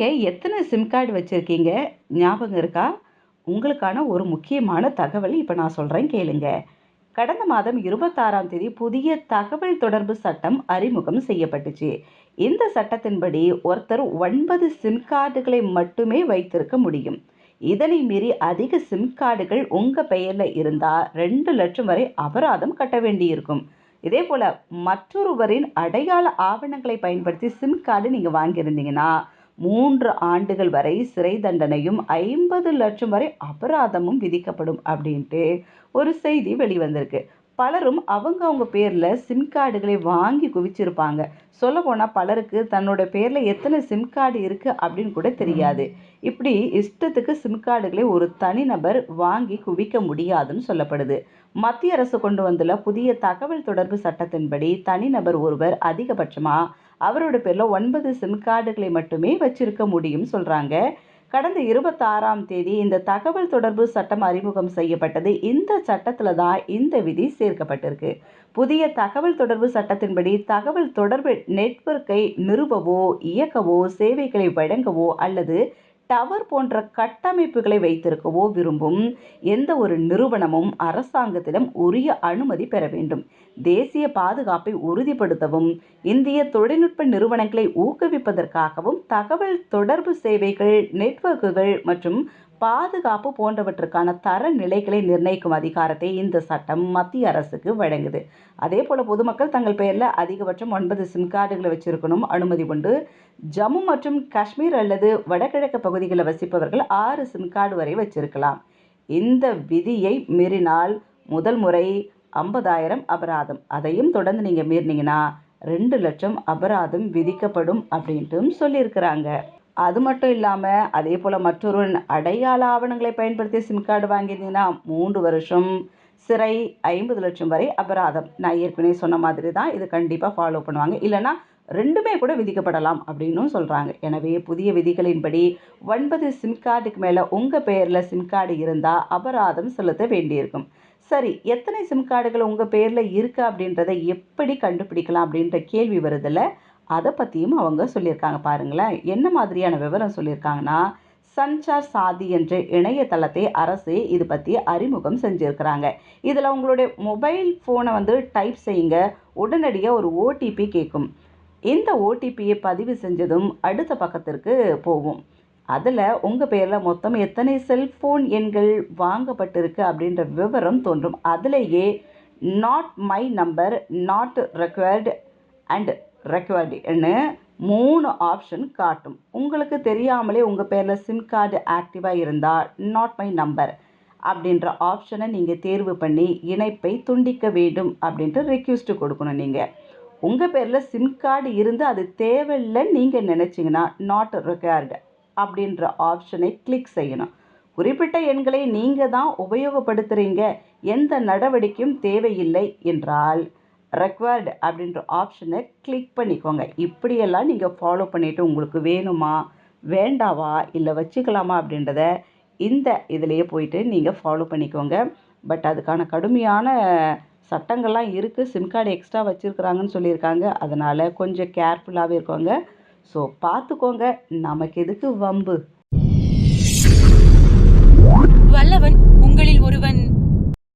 நீங்க எத்தனை sim card வச்சிருக்கீங்க? ஞாபகம் இருக்கா? உங்களுக்கான ஒரு முக்கியமான தகவல் இப்ப நான் சொல்றேன் கேளுங்க. கடந்த மாதம் 26ஆம் தேதி புதிய தகவல் தொடர்பு சட்டம் அறிமுகம் செய்யப்பட்டுச்சு. இந்த சட்டத்தின்படி ஒருத்தர் 9 சிம் கார்டுகளை மட்டுமே வைத்திருக்க முடியும். இதனை மீறி அதிக சிம் கார்டுகள் உங்க பெயர்ல இருந்தா 2 லட்சம் வரை அபராதம் கட்ட வேண்டியிருக்கும். இதே போல மற்றொருவரின் அடையாள ஆவணங்களை பயன்படுத்தி சிம் கார்டு நீங்க வாங்கியிருந்தீங்கன்னா 3 ஆண்டுகள் வரை சிறை தண்டனையும் 50 லட்சம் வரை அபராதமும் விதிக்கப்படும் அப்படின்ட்டு ஒரு செய்தி வெளிவந்திருக்கு. பலரும் அவங்க பேர்ல சிம் கார்டுகளை வாங்கி குவிச்சிருப்பாங்க. சொல்லப்போனால் பலருக்கு தன்னோட பேர்ல எத்தனை சிம் கார்டு இருக்கு அப்படின்னு கூட தெரியாது. இப்படி இஷ்டத்துக்கு சிம் கார்டுகளை ஒரு தனிநபர் வாங்கி குவிக்க முடியாதுன்னு சொல்லப்படுது. மத்திய அரசு கொண்டு வந்துள்ள புதிய தகவல் தொடர்பு சட்டத்தின்படி தனிநபர் ஒருவர் அதிகபட்சமா அவரோட பேர்ல 9 சிம் கார்டுகளை மட்டுமே வச்சிருக்க முடியும் சொல்றாங்க. கடந்த 26ஆம் தேதி இந்த தகவல் தொடர்பு சட்டம் அறிமுகம் செய்யப்பட்டது. இந்த சட்டத்துல தான் இந்த விதி சேர்க்கப்பட்டிருக்கு. புதிய தகவல் தொடர்பு சட்டத்தின்படி தகவல் தொடர்பு நெட்வொர்க்கை நிறுவவோ இயக்கவோ சேவைகளை வழங்கவோ அல்லது டவர் போன்ற கட்டமைப்புகளை வைத்திருக்கவோ விரும்பும் எந்த ஒரு நிறுவனமும் அரசாங்கத்திடம் உரிய அனுமதி பெற வேண்டும். தேசிய பாதுகாப்பை உறுதிப்படுத்தவும் இந்திய தொழில்நுட்ப நிறுவனங்களை ஊக்குவிப்பதற்காகவும் தகவல் தொடர்பு சேவைகள் நெட்வொர்க்குகள் மற்றும் பாதுகாப்பு போன்றவற்றுக்கான தர நிலைகளை நிர்ணயிக்கும் அதிகாரத்தை இந்த சட்டம் மத்திய அரசுக்கு வழங்குது. அதே போல பொதுமக்கள் தங்கள் பெயர்ல அதிகபட்சம் 9 சிம் கார்டுகளை வச்சிருக்கணும் அனுமதி உண்டு. ஜம்மு மற்றும் காஷ்மீர் அல்லது வடகிழக்கு பகுதிகளில் வசிப்பவர்கள் 6 சிம் கார்டு வரை வச்சிருக்கலாம். இந்த விதியை மீறினால் முதல் முறை 50,000 அபராதம், அதையும் தொடர்ந்து நீங்க மீறினீங்கன்னா 2 லட்சம் அபராதம் விதிக்கப்படும் அப்படின்ட்டும் சொல்லியிருக்கிறாங்க. அது மட்டும் இல்லாமல் அதே போல் மற்றொரு அடையாள ஆவணங்களை பயன்படுத்தி சிம் கார்டு வாங்கியிருந்தீங்கன்னா 3 வருஷம் சிறை, 50 லட்சம் வரை அபராதம். நான் ஏற்கனவே சொன்ன மாதிரி தான் இது கண்டிப்பாக ஃபாலோ பண்ணுவாங்க. இல்லைன்னா 2மே கூட விதிக்கப்படலாம் அப்படின்னும் சொல்கிறாங்க. எனவே புதிய விதிகளின்படி 9 சிம் கார்டுக்கு மேலே உங்கள் பெயரில் சிம் கார்டு இருந்தால் அபராதம் செலுத்த வேண்டியிருக்கும். சரி, எத்தனை சிம் கார்டுகள் உங்கள் பேரில் இருக்குது அப்படின்றத எப்படி கண்டுபிடிக்கலாம் அப்படின்ற கேள்வி வருதில்ல, அதை பற்றியும் அவங்க சொல்லியிருக்காங்க. பாருங்களேன், என்ன மாதிரியான விவரம் சொல்லியிருக்காங்கன்னா, சஞ்சார் சாதி என்ற இணையதளத்தை அரசு இது பற்றி அறிமுகம் செஞ்சுருக்கிறாங்க. இதில் உங்களுடைய மொபைல் ஃபோனை டைப் செய்யுங்க, உடனடியாக ஒரு ஓடிபி கேட்கும். இந்த ஓடிபியை பதிவு செஞ்சதும் அடுத்த பக்கத்திற்கு போகும். அதில் உங்கள் பேரில் மொத்தம் எத்தனை செல்ஃபோன் எண்கள் வாங்கப்பட்டிருக்கு அப்படின்ற விவரம் தோன்றும். அதிலேயே not my number, not required and ரெக்வயர்டுன்னு 3 ஆப்ஷன் காட்டும். உங்களுக்கு தெரியாமலே உங்கள் பேரில் சிம் கார்டு ஆக்டிவாக இருந்தால் நாட் மை நம்பர் அப்படின்ற ஆப்ஷனை நீங்கள் தேர்வு பண்ணி இணைப்பை துண்டிக்க வேண்டும் அப்படின்ட்டு ரெக்வெஸ்ட் கொடுக்கணும். நீங்கள் உங்கள் பேரில் சிம் கார்டு இருந்து அது தேவையில்லைன்னு நீங்கள் நினச்சிங்கன்னா நாட் ரெக்வயர்டு அப்படின்ற ஆப்ஷனை கிளிக் செய்யணும். குறிப்பிட்ட எண்களை நீங்கள் தான் உபயோகப்படுத்துகிறீங்க, எந்த நடவடிக்கையும் தேவையில்லை என்றால் ரெக்வயர்டு அப்படின்ற ஆப்ஷனை கிளிக் பண்ணிக்கோங்க. இப்படியெல்லாம் நீங்கள் ஃபாலோ பண்ணிவிட்டு உங்களுக்கு வேணுமா வேண்டாவா இல்லை வச்சுக்கலாமா அப்படின்றத இந்த இதிலேயே போயிட்டு நீங்கள் ஃபாலோ பண்ணிக்கோங்க. பட் அதுக்கான கடுமையான சட்டங்கள்லாம் இருக்குது. சிம் கார்டு எக்ஸ்ட்ரா வச்சுருக்குறாங்கன்னு சொல்லியிருக்காங்க. அதனால் கொஞ்சம் கேர்ஃபுல்லாகவே இருக்கோங்க. ஸோ பார்த்துக்கோங்க, நமக்கு எதுக்கு வம்பு. வல்லவன்